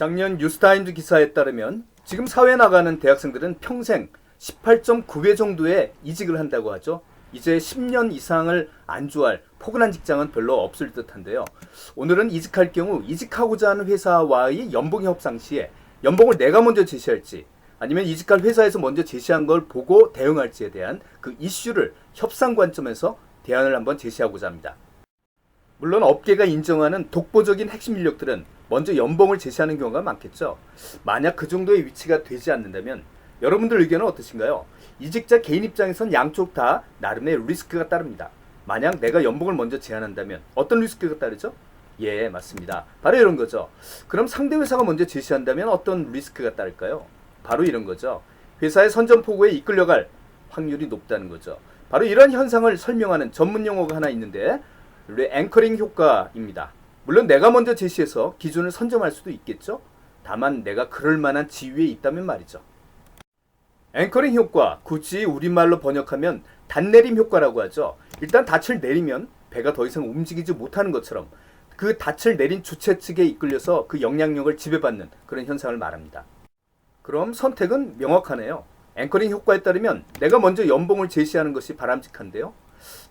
작년 뉴스타임즈 기사에 따르면 지금 사회에 나가는 대학생들은 평생 18.9회 정도의 이직을 한다고 하죠. 이제 10년 이상을 안주할 포근한 직장은 별로 없을 듯한데요. 오늘은 이직할 경우 이직하고자 하는 회사와의 연봉 협상 시에 연봉을 내가 먼저 제시할지 아니면 이직할 회사에서 먼저 제시한 걸 보고 대응할지에 대한 그 이슈를 협상 관점에서 대안을 한번 제시하고자 합니다. 물론 업계가 인정하는 독보적인 핵심 인력들은 먼저 연봉을 제시하는 경우가 많겠죠. 만약 그 정도의 위치가 되지 않는다면 여러분들 의견은 어떠신가요? 이직자 개인 입장에선 양쪽 다 나름의 리스크가 따릅니다. 만약 내가 연봉을 먼저 제안한다면 어떤 리스크가 따르죠? 예, 맞습니다. 바로 이런 거죠. 그럼 상대 회사가 먼저 제시한다면 어떤 리스크가 따를까요? 바로 이런 거죠. 회사의 선전포고에 이끌려갈 확률이 높다는 거죠. 바로 이런 현상을 설명하는 전문 용어가 하나 있는데 앵커링 효과입니다. 물론 내가 먼저 제시해서 기준을 선점할 수도 있겠죠. 다만 내가 그럴 만한 지위에 있다면 말이죠. 앵커링 효과, 굳이 우리말로 번역하면 단내림 효과라고 하죠. 일단 닻을 내리면 배가 더 이상 움직이지 못하는 것처럼 그 닻을 내린 주체 측에 이끌려서 그 영향력을 지배받는 그런 현상을 말합니다. 그럼 선택은 명확하네요. 앵커링 효과에 따르면 내가 먼저 연봉을 제시하는 것이 바람직한데요.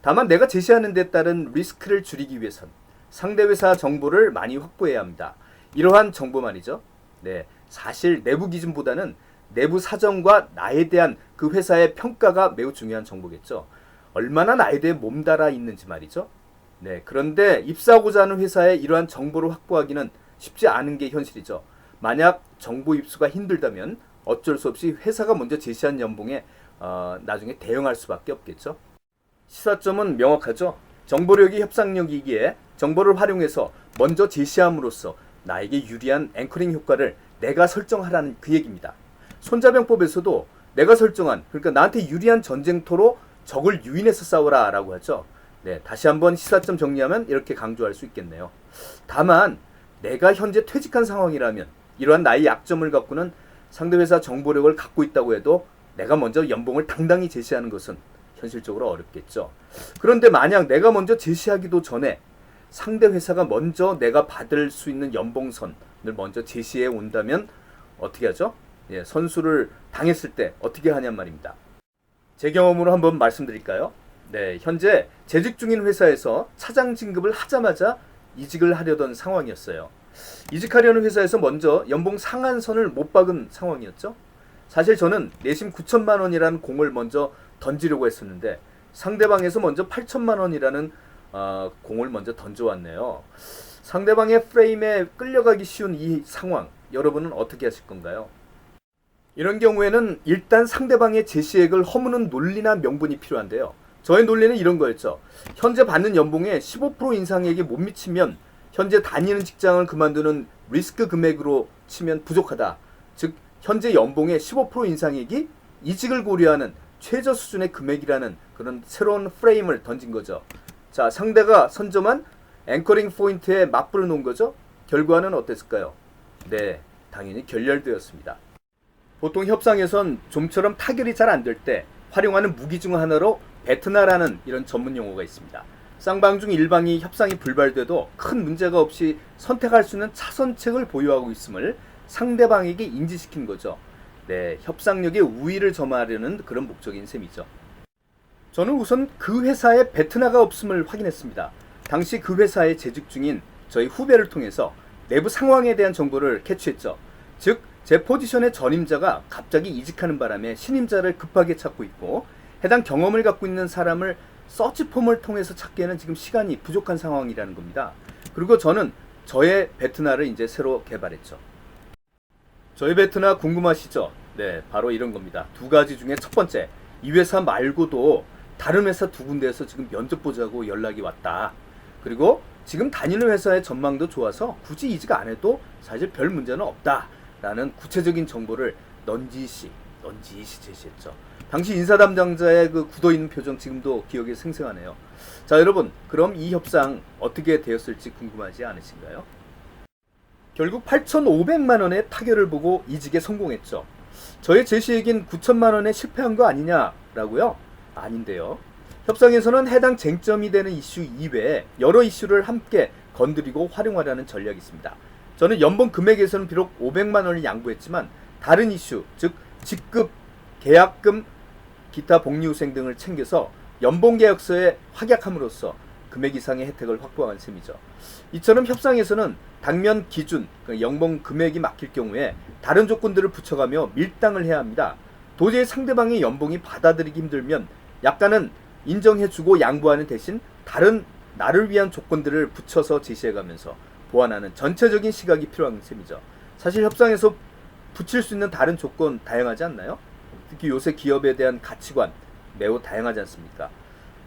다만 내가 제시하는 데 따른 리스크를 줄이기 위해선 상대 회사 정보를 많이 확보해야 합니다. 이러한 정보 말이죠. 네, 사실 내부 기준보다는 내부 사정과 나에 대한 그 회사의 평가가 매우 중요한 정보겠죠. 얼마나 나에 대해 몸달아 있는지 말이죠. 네, 그런데 입사하고자 하는 회사에 이러한 정보를 확보하기는 쉽지 않은 게 현실이죠. 만약 정보 입수가 힘들다면 어쩔 수 없이 회사가 먼저 제시한 연봉에 나중에 대응할 수밖에 없겠죠. 시사점은 명확하죠. 정보력이 협상력이기에 정보를 활용해서 먼저 제시함으로써 나에게 유리한 앵커링 효과를 내가 설정하라는 그 얘기입니다. 손자병법에서도 내가 설정한, 그러니까 나한테 유리한 전쟁터로 적을 유인해서 싸워라 라고 하죠. 네, 다시 한번 시사점 정리하면 이렇게 강조할 수 있겠네요. 다만 내가 현재 퇴직한 상황이라면 이러한 나의 약점을 갖고는 상대 회사 정보력을 갖고 있다고 해도 내가 먼저 연봉을 당당히 제시하는 것은 현실적으로 어렵겠죠. 그런데 만약 내가 먼저 제시하기도 전에 상대 회사가 먼저 내가 받을 수 있는 연봉선을 먼저 제시해 온다면 어떻게 하죠? 예, 선수를 당했을 때 어떻게 하냔 말입니다. 제 경험으로 한번 말씀드릴까요? 네, 현재 재직 중인 회사에서 차장 진급을 하자마자 이직을 하려던 상황이었어요. 이직하려는 회사에서 먼저 연봉 상한선을 못 박은 상황이었죠. 사실 저는 내심 9천만 원이라는 공을 먼저 던지려고 했었는데 상대방에서 먼저 8천만 원이라는 공을 먼저 던져왔네요. 상대방의 프레임에 끌려가기 쉬운 이 상황, 여러분은 어떻게 하실 건가요? 이런 경우에는 일단 상대방의 제시액을 허무는 논리나 명분이 필요한데요. 저의 논리는 이런 거였죠. 현재 받는 연봉에 15% 인상액이 못 미치면 현재 다니는 직장을 그만두는 리스크 금액으로 치면 부족하다. 즉 현재 연봉의 15% 인상액이 이직을 고려하는 최저 수준의 금액이라는 그런 새로운 프레임을 던진 거죠. 자, 상대가 선점한 앵커링 포인트에 맞불어 놓은 거죠. 결과는 어땠을까요? 네, 당연히 결렬되었습니다. 보통 협상에선 좀처럼 타결이 잘 안 될 때 활용하는 무기 중 하나로 베트나라는 이런 전문 용어가 있습니다. 쌍방 중 일방이 협상이 불발돼도 큰 문제가 없이 선택할 수 있는 차선책을 보유하고 있음을 상대방에게 인지시킨 거죠. 네, 협상력의 우위를 점하려는 그런 목적인 셈이죠. 저는 우선 그 회사에 베트나가 없음을 확인했습니다. 당시 그 회사에 재직 중인 저희 후배를 통해서 내부 상황에 대한 정보를 캐치했죠. 즉, 제 포지션의 전임자가 갑자기 이직하는 바람에 신임자를 급하게 찾고 있고 해당 경험을 갖고 있는 사람을 서치폼을 통해서 찾기에는 지금 시간이 부족한 상황이라는 겁니다. 그리고 저는 저의 베트나를 이제 새로 개발했죠. 저희 베트나 궁금하시죠? 네, 바로 이런 겁니다. 두 가지 중에 첫 번째, 이 회사 말고도 다른 회사 두 군데에서 지금 면접 보자고 연락이 왔다. 그리고 지금 다니는 회사의 전망도 좋아서 굳이 이직 안 해도 사실 별 문제는 없다. 라는 구체적인 정보를 넌지시 제시했죠. 당시 인사 담당자의 그 굳어있는 표정 지금도 기억에 생생하네요. 자, 여러분, 그럼 이 협상 어떻게 되었을지 궁금하지 않으신가요? 결국 8,500만 원의 타결을 보고 이직에 성공했죠. 저의 제시액인 9천만 원에 실패한 거 아니냐라고요? 아닌데요. 협상에서는 해당 쟁점이 되는 이슈 이외에 여러 이슈를 함께 건드리고 활용하려는 전략이 있습니다. 저는 연봉 금액에서는 비록 500만 원을 양보했지만 다른 이슈, 즉 직급, 계약금, 기타 복리후생 등을 챙겨서 연봉계약서에 확약함으로써 금액 이상의 혜택을 확보한 셈이죠. 이처럼 협상에서는 당면 기준, 연봉 금액이 막힐 경우에 다른 조건들을 붙여가며 밀당을 해야 합니다. 도저히 상대방의 연봉이 받아들이기 힘들면 약간은 인정해주고 양보하는 대신 다른 나를 위한 조건들을 붙여서 제시해가면서 보완하는 전체적인 시각이 필요한 셈이죠. 사실 협상에서 붙일 수 있는 다른 조건 다양하지 않나요? 특히 요새 기업에 대한 가치관 매우 다양하지 않습니까?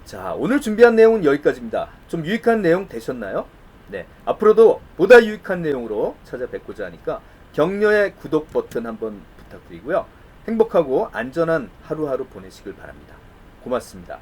자, 오늘 준비한 내용은 여기까지입니다. 좀 유익한 내용 되셨나요? 네, 앞으로도 보다 유익한 내용으로 찾아뵙고자 하니까 격려의 구독 버튼 한번 부탁드리고요. 행복하고 안전한 하루하루 보내시길 바랍니다. 고맙습니다.